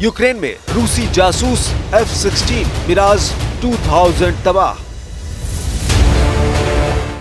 Ukraine में रूसी जासूस F-16 मिराज 2000 तबाह।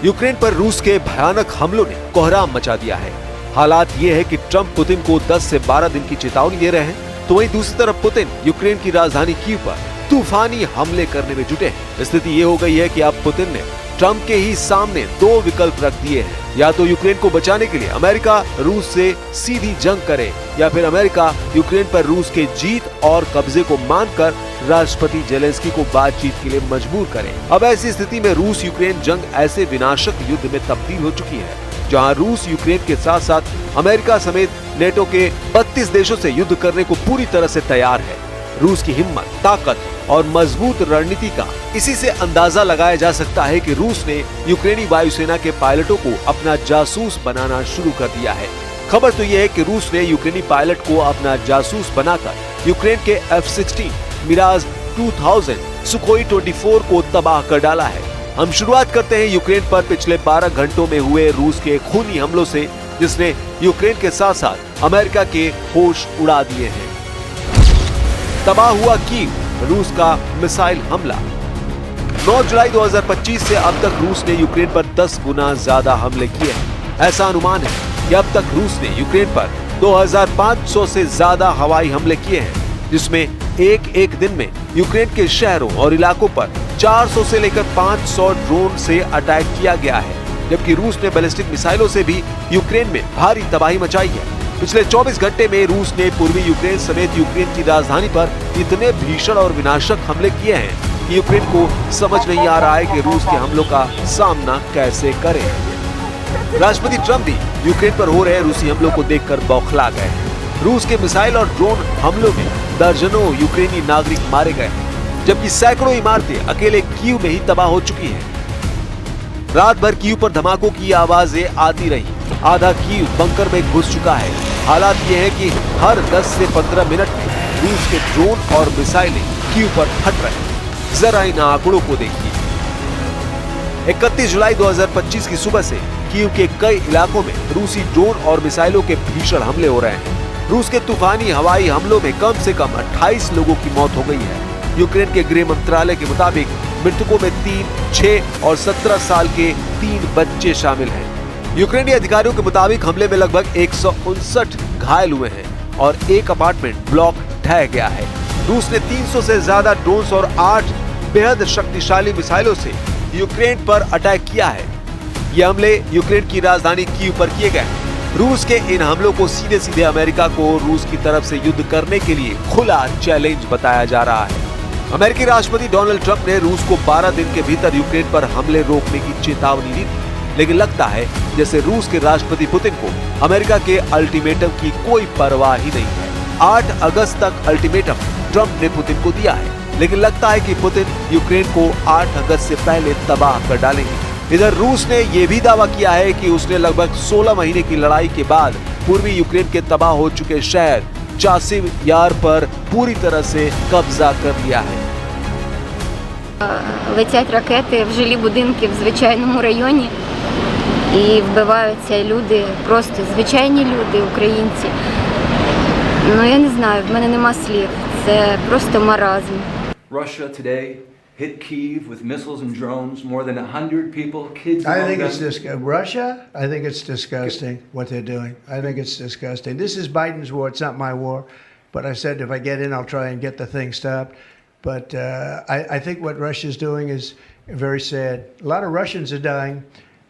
यूक्रेन पर रूस के भयानक हमलों ने कोहराम मचा दिया है। हालात ये है कि ट्रंप पुतिन को 10 से 12 दिन की चेतावनी दे रहे हैं, तो वहीं दूसरी तरफ पुतिन यूक्रेन की राजधानी कीव पर तूफानी हमले करने में जुटे हैं। स्थिति ये हो गई है कि अब पुतिन ने ट्रंप के ही सामने दो विकल्प रख दिए हैं, या तो यूक्रेन को बचाने के लिए अमेरिका रूस से सीधी जंग करे, या फिर अमेरिका यूक्रेन पर रूस के जीत और कब्जे को मानकर राष्ट्रपति जेलेंस्की को बातचीत के लिए मजबूर करे। अब ऐसी स्थिति में रूस यूक्रेन जंग ऐसे विनाशक युद्ध में तब्दील हो चुकी है, जहां रूस यूक्रेन के साथ साथ अमेरिका समेत नेटो के 32 देशों से युद्ध करने को पूरी तरह से तैयार है। रूस की हिम्मत, ताकत और मजबूत रणनीति का इसी से अंदाजा लगाया जा सकता है कि रूस ने यूक्रेनी वायुसेना के पायलटों को अपना जासूस बनाना शुरू कर दिया है। खबर तो यह है कि रूस ने यूक्रेनी पायलट को अपना जासूस बनाकर यूक्रेन के F-16 मिराज 2000 सुखोई 24 को तबाह कर डाला है। हम शुरुआत करते हैं यूक्रेन पर पिछले 12 घंटों में हुए रूस के खूनी हमलों से, जिसने यूक्रेन के साथ साथ अमेरिका के होश उड़ा दिए हैं। तबाह हुआ कीव, रूस का मिसाइल हमला। 9 जुलाई 2025 से अब तक रूस ने यूक्रेन पर 10 गुना ज्यादा हमले किए हैं। ऐसा अनुमान है कि अब तक रूस ने यूक्रेन पर 2500 से ज्यादा हवाई हमले किए हैं, जिसमें एक दिन में यूक्रेन के शहरों और इलाकों पर 400 से लेकर 500 ड्रोन से अटैक किया गया है, जबकि रूस ने बैलिस्टिक मिसाइलों से भी यूक्रेन में भारी तबाही मचाई है। पिछले 24 घंटे में रूस ने पूर्वी यूक्रेन समेत यूक्रेन की राजधानी पर इतने भीषण और विनाशक हमले किए हैं कि यूक्रेन को समझ नहीं आ रहा है कि रूस के हमलों का सामना कैसे करे। राष्ट्रपति ट्रंप भी यूक्रेन पर हो रहे रूसी हमलों को देखकर बौखला गए। रूस के मिसाइल और ड्रोन हमलों में दर्जनों यूक्रेनी नागरिक मारे गए, जबकि सैकड़ों इमारतें अकेले कीव में ही तबाह हो चुकी हैं। रात भर कीव पर धमाकों की आवाजें आती रही। आधा कीव बंकर में घुस चुका है। हालात ये है कि हर 10 से 15 मिनट में रूस के ड्रोन और मिसाइलें कीव पर फट रहे हैं। जरा इन आंकड़ों को देखिए। 31 जुलाई 2025 की सुबह से कीव के कई इलाकों में रूसी ड्रोन और मिसाइलों के भीषण हमले हो रहे हैं। रूस के तूफानी हवाई हमलों में कम से कम 28 लोगों की मौत हो गई है। यूक्रेन के गृह मंत्रालय के मुताबिक मृतकों में 3, 6 और 17 साल के 3 बच्चे शामिल हैं। यूक्रेनी अधिकारियों के मुताबिक हमले में लगभग 159 घायल हुए हैं और एक अपार्टमेंट ब्लॉक ढह गया है। रूस ने 300 से ज्यादा ड्रोन और 8 बेहद शक्तिशाली मिसाइलों से यूक्रेन पर अटैक किया है। ये हमले यूक्रेन की राजधानी कीव पर किए गए। रूस के इन हमलों को सीधे सीधे अमेरिका को रूस की तरफ से युद्ध करने के लिए खुला चैलेंज बताया जा रहा है। अमेरिकी राष्ट्रपति डोनाल्ड ट्रंप ने रूस को 12 दिन के भीतर यूक्रेन पर हमले रोकने की चेतावनी दी थी, लेकिन लगता है जैसे रूस के राष्ट्रपति पुतिन को अमेरिका के अल्टीमेटम की कोई परवाह ही नहीं है। 8 अगस्त तक अल्टीमेटम ट्रंप ने पुतिन को दिया है, लेकिन लगता है कि पुतिन यूक्रेन को 8 अगस्त से पहले तबाह कर डालेंगे। इधर रूस ने यह भी दावा किया है कि उसने लगभग 16 महीने की लड़ाई के बाद पूर्वी यूक्रेन के तबाह हो चुके शहर चासिव यार पर पूरी तरह से कब्जा कर लिया है। Летять ракети в жилі будинки в звичайному районі і вбиваються люди, просто звичайні люди, українці. Ну я не знаю, в мене нема слів. Це просто маразм. Russia today hit Kyiv with missiles and drones, more than 100 people, kids. I think it's Russia. I think it's disgusting what they're doing. I think it's disgusting. This is Biden's war. It's not my war. But I said if I get in, I'll try and get the thing stopped. But I think what Russia's doing is very sad. A lot of Russians are dying.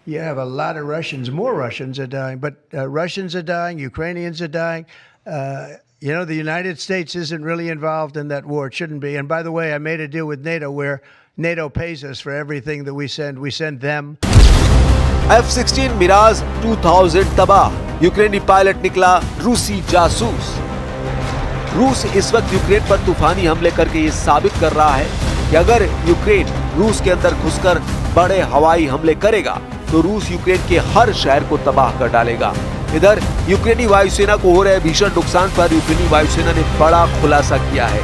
You have a lot of Russians. More Russians are dying. But Russians are dying. Ukrainians are dying. You know, the United States isn't really involved in that war. It shouldn't be. And by the way, I made a deal with NATO where NATO pays us for everything that we send. We send them. F-16 Miraj 2000 तबाह। यूक्रेनी pilot निकला रूसी जासूस। रूस इस वक्त Ukraine पर तूफानी हमले करके ये साबित कर रहा है कि अगर यूक्रेन रूस के अंदर घुसकर बड़े हवाई हमले करेगा तो रूस यूक्रेन के हर शहर को तबाह कर डालेगा। इधर यूक्रेनी वायुसेना को हो रहे भीषण नुकसान पर यूक्रेनी वायुसेना ने बड़ा खुलासा किया है।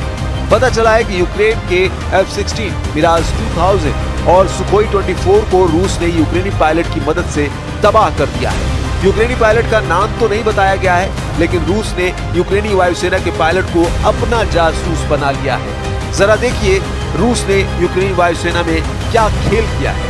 पता चला है कि यूक्रेन के F-16 मिराज 2000 और सुखोई 24 को रूस ने यूक्रेनी पायलट की मदद से तबाह कर दिया है। यूक्रेनी पायलट का नाम तो नहीं बताया गया है, लेकिन रूस ने यूक्रेनी वायुसेना के पायलट को अपना जासूस बना लिया है। जरा देखिए रूस ने यूक्रेनी वायुसेना में क्या खेल किया है।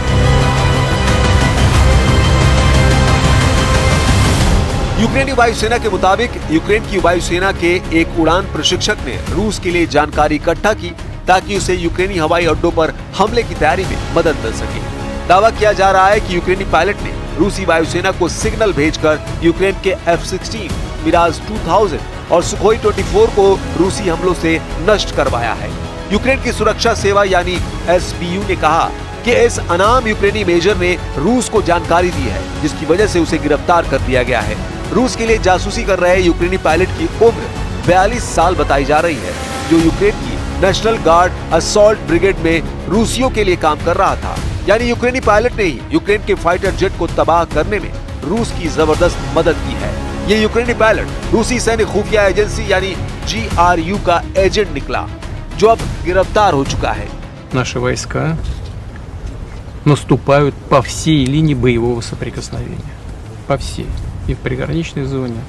यूक्रेनी वायुसेना के मुताबिक यूक्रेन की वायुसेना के एक उड़ान प्रशिक्षक ने रूस के लिए जानकारी इकट्ठा की ताकि उसे यूक्रेनी हवाई अड्डों पर हमले की तैयारी में मदद मिल सके। दावा किया जा रहा है कि यूक्रेनी पायलट ने रूसी वायुसेना को सिग्नल भेजकर यूक्रेन के F-16, मिराज 2000 और सुखोई 24 को रूसी हमलों से नष्ट करवाया है। यूक्रेन की सुरक्षा सेवा यानी SBU ने कहा कि इस अनाम यूक्रेनी मेजर ने रूस को जानकारी दी है, जिसकी वजह से उसे गिरफ्तार कर दिया गया है। रूस के लिए जासूसी कर रहे यूक्रेनी पायलट की उम्र 42 साल बताई जा रही है, जो यूक्रेन की नेशनल गार्ड असॉल्ट ब्रिगेड में रूसियों के लिए काम कर रहा था। यानी यूक्रेनी पायलट ने ही यूक्रेन के फाइटर जेट को तबाह करने में रूस की जबरदस्त मदद की है। ये यूक्रेनी पायलट रूसी सैन्य खुफिया एजेंसी यानी GRU का एजेंट निकला, जो अब गिरफ्तार हो चुका है। Наши войска наступают по всей линии боевого соприкосновения. По всей. И в приграничной зоне,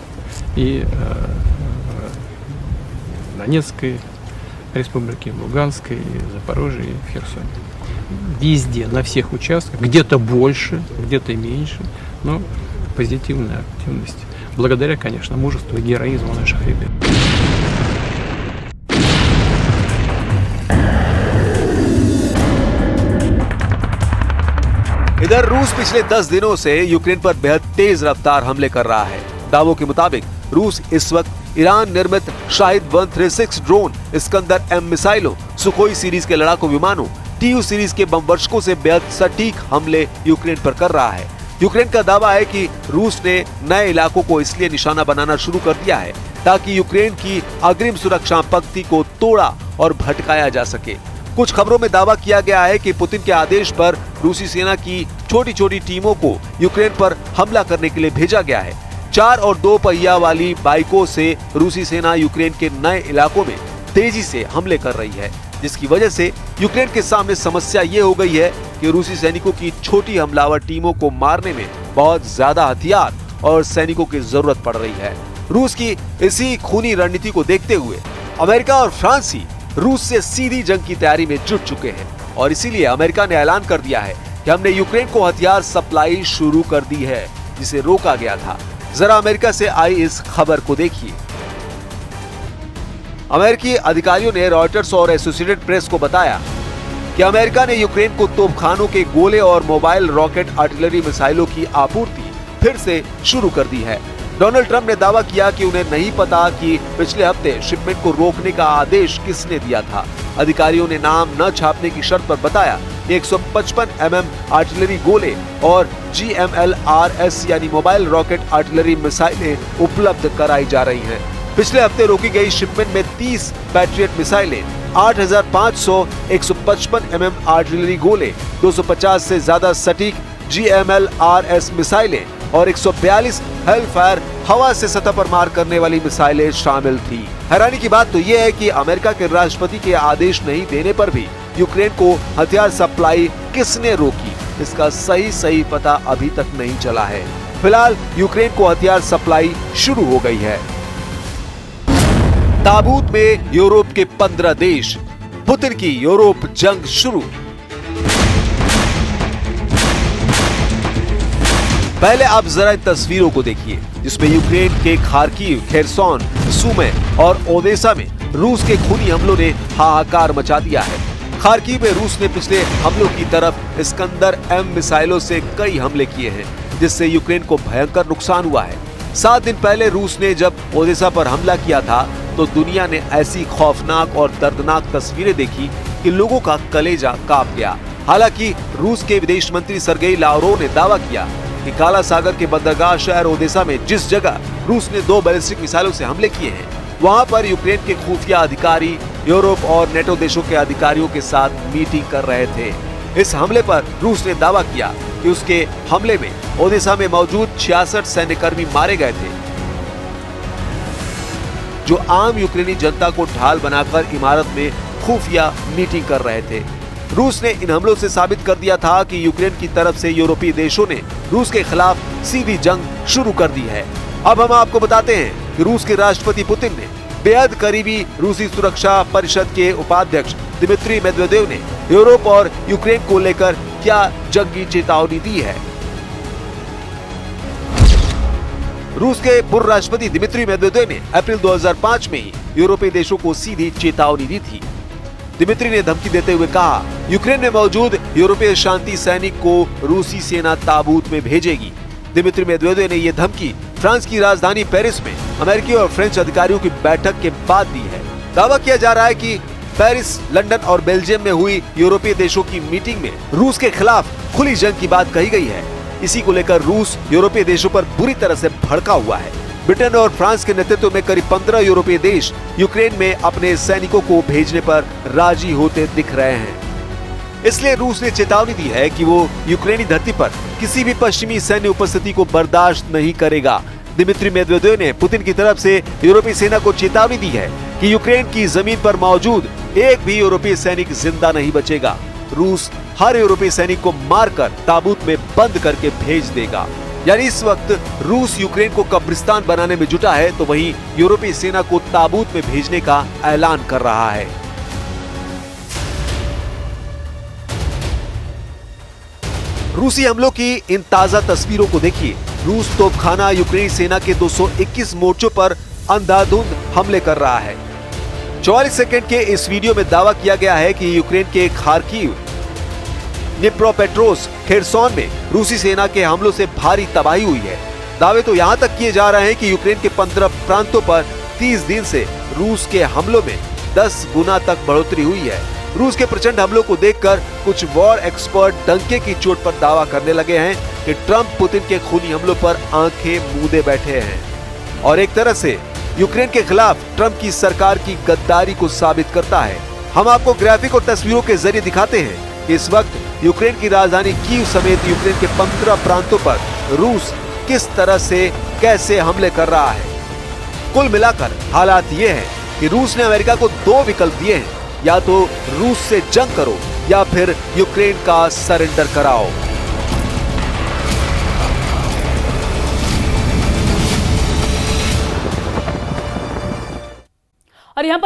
и в Донецкой республике, в Луганской, и в Запорожье, и в Херсоне. Везде, на всех участках, где-то больше, где-то меньше, но позитивная активность. Благодаря, конечно, мужеству и героизму наших ребят. इधर रूस पिछले 10 दिनों से यूक्रेन पर बेहद तेज रफ्तार हमले कर रहा है। दावों के मुताबिक रूस इस वक्त ईरान निर्मित शाहिद 136 ड्रोन, इस्कंदर M मिसाइलों, सुखोई सीरीज के लड़ाकू विमानों, TU सीरीज के बमवर्षकों से बेहद सटीक हमले यूक्रेन पर कर रहा है। यूक्रेन का दावा है कि रूस ने नए इलाकों को इसलिए निशाना बनाना शुरू कर दिया है ताकि यूक्रेन की अग्रिम सुरक्षा पंक्ति को तोड़ा और भटकाया जा सके। कुछ खबरों में दावा किया गया है कि पुतिन के आदेश पर रूसी सेना की छोटी छोटी टीमों को यूक्रेन पर हमला करने के लिए भेजा गया है। 4 और 2 पहिया वाली बाइकों से रूसी सेना यूक्रेन के नए इलाकों में तेजी से हमले कर रही है, जिसकी वजह से यूक्रेन के सामने समस्या ये हो गई है कि रूसी सैनिकों की छोटी हमलावर टीमों को मारने में बहुत ज्यादा हथियार और सैनिकों की जरूरत पड़ रही है। रूस की इसी खूनी रणनीति को देखते हुए अमेरिका और फ्रांस ही रूस से सीधी जंग की तैयारी में जुट चुके हैं और इसीलिए अमेरिका ने ऐलान कर दिया है कि हमने यूक्रेन को हथियार सप्लाई शुरू कर दी है, जिसे रोका गया था। जरा अमेरिका से आई इस खबर को देखिए। अमेरिकी अधिकारियों ने रॉयटर्स और एसोसिएटेड प्रेस को बताया कि अमेरिका ने यूक्रेन को तोपखानों के गोले और मोबाइल रॉकेट आर्टिलरी मिसाइलों की आपूर्ति फिर से शुरू कर दी है। डोनाल्ड ट्रंप ने दावा किया कि उन्हें नहीं पता कि पिछले हफ्ते शिपमेंट को रोकने का आदेश किसने दिया था। अधिकारियों ने नाम न छापने की शर्त पर बताया 155 mm आर्टिलरी गोले और GMLRS यानी मोबाइल रॉकेट आर्टिलरी मिसाइलें उपलब्ध कराई जा रही हैं। पिछले हफ्ते रोकी गई शिपमेंट में 30 पैट्रियट मिसाइलें, 8500 155 mm आर्टिलरी गोले, 250 से ज्यादा सटीक GMLRS मिसाइलें और 142 हेलफायर हवा से सतह पर मार करने वाली मिसाइलें शामिल थी। हैरानी की बात तो यह है कि अमेरिका के राष्ट्रपति के आदेश नहीं देने पर भी यूक्रेन को हथियार सप्लाई किसने रोकी, इसका सही पता अभी तक नहीं चला है। फिलहाल यूक्रेन को हथियार सप्लाई शुरू हो गई है। ताबूत में यूरोप के 15 देश, पुतिन की यूरोप जंग शुरू। पहले आप जरा इन तस्वीरों को देखिए, जिसमें यूक्रेन के खार्किव, खेरसोन, सुमे और ओदेसा में रूस के खूनी हमलों ने हाहाकार मचा दिया है। खार्किव में रूस ने पिछले हमलों की तरफ इस्कंदर M मिसाइलों से कई हमले किए हैं, जिससे यूक्रेन को भयंकर नुकसान हुआ है। 7 दिन पहले रूस ने जब ओदेसा पर हमला किया था तो दुनिया ने ऐसी खौफनाक और दर्दनाक तस्वीरें देखी कि लोगों का कलेजा कांप गया। हालांकि रूस के विदेश मंत्री सर्गेई लावरोव ने दावा किया कि काला सागर के बंदरगाह शहर ओदेसा में जिस जगह रूस ने 2 बैलिस्टिक मिसाइलों से हमले किए हैं, वहां पर यूक्रेन के खुफिया अधिकारी यूरोप और नेटो देशों के अधिकारियों के साथ मीटिंग कर रहे थे। इस हमले पर रूस ने दावा किया कि उसके हमले में ओदेसा में मौजूद 66 सैन्यकर्मी मारे गए थे, जो आम यूक्रेनी जनता को ढाल बनाकर इमारत में खुफिया मीटिंग कर रहे थे। रूस ने इन हमलों से साबित कर दिया था कि यूक्रेन की तरफ से यूरोपीय देशों ने रूस के खिलाफ सीधी जंग शुरू कर दी है। अब हम आपको बताते हैं कि रूस के राष्ट्रपति पुतिन ने बेहद करीबी रूसी सुरक्षा परिषद के उपाध्यक्ष दिमित्री मेदवेदेव ने यूरोप और यूक्रेन को लेकर क्या जंगी चेतावनी दी है। रूस के पूर्व राष्ट्रपति दिमित्री मेदवेदेव ने अप्रैल 2005 में ही यूरोपीय देशों को सीधी चेतावनी दी थी। दिमित्री ने धमकी देते हुए कहा, यूक्रेन में मौजूद यूरोपीय शांति सैनिक को रूसी सेना ताबूत में भेजेगी। दिमित्री मेदवेदेव ने यह धमकी फ्रांस की राजधानी पेरिस में अमेरिकी और फ्रेंच अधिकारियों की बैठक के बाद दी है। दावा किया जा रहा है कि पेरिस, लंदन और बेल्जियम में हुई यूरोपीय देशों की मीटिंग में रूस के खिलाफ खुली जंग की बात कही गई है। इसी को लेकर रूस यूरोपीय देशों पर बुरी तरह से भड़का हुआ है। ब्रिटेन और फ्रांस के नेतृत्व में करीब 15 यूरोपीय देश यूक्रेन में अपने सैनिकों को भेजने पर राजी होते दिख रहे हैं। इसलिए रूस ने चेतावनी दी है कि वो यूक्रेनी धरती पर किसी भी पश्चिमी सैन्य उपस्थिति को बर्दाश्त नहीं करेगा। दिमित्री मेदवेदेव ने पुतिन की तरफ से यूरोपीय सेना को चेतावनी दी है कि यूक्रेन की जमीन पर मौजूद एक भी यूरोपीय सैनिक जिंदा नहीं बचेगा। रूस हर यूरोपीय सैनिक को मारकर ताबूत में बंद करके भेज देगा। यानी इस वक्त रूस यूक्रेन को कब्रिस्तान बनाने में जुटा है, तो वहीं यूरोपीय सेना को ताबूत में भेजने का ऐलान कर रहा है। रूसी हमलों की इन ताजा तस्वीरों को देखिए। रूस तोपखाना यूक्रेनी सेना के 221 मोर्चों पर अंधाधुंध हमले कर रहा है। 44 सेकंड के इस वीडियो में दावा किया गया है कि यूक्रेन के खार्किव, निप्रोपेट्रोव्स्क, खेरसोन में रूसी सेना के हमलों से भारी तबाही हुई है। दावे तो यहाँ तक किए जा रहे हैं कि यूक्रेन के 15 प्रांतों पर 30 दिन से रूस के हमलों में 10 गुना तक बढ़ोतरी हुई है। रूस के प्रचंड हमलों को देखकर कुछ वॉर एक्सपर्ट डंके की चोट पर दावा करने लगे हैं कि ट्रंप पुतिन के खूनी हमलों पर आंखें मूंदे बैठे हैं और एक तरह से यूक्रेन के खिलाफ ट्रंप की सरकार की गद्दारी को साबित करता है। हम आपको ग्राफिक और तस्वीरों के जरिए दिखाते हैं कि इस वक्त यूक्रेन की राजधानी कीव समेत यूक्रेन के 15 प्रांतों पर रूस किस तरह से कैसे हमले कर रहा है। कुल मिलाकर हालात ये है कि रूस ने अमेरिका को 2 विकल्प दिए हैं, या तो रूस से जंग करो या फिर यूक्रेन का सरेंडर कराओ। और यहाँ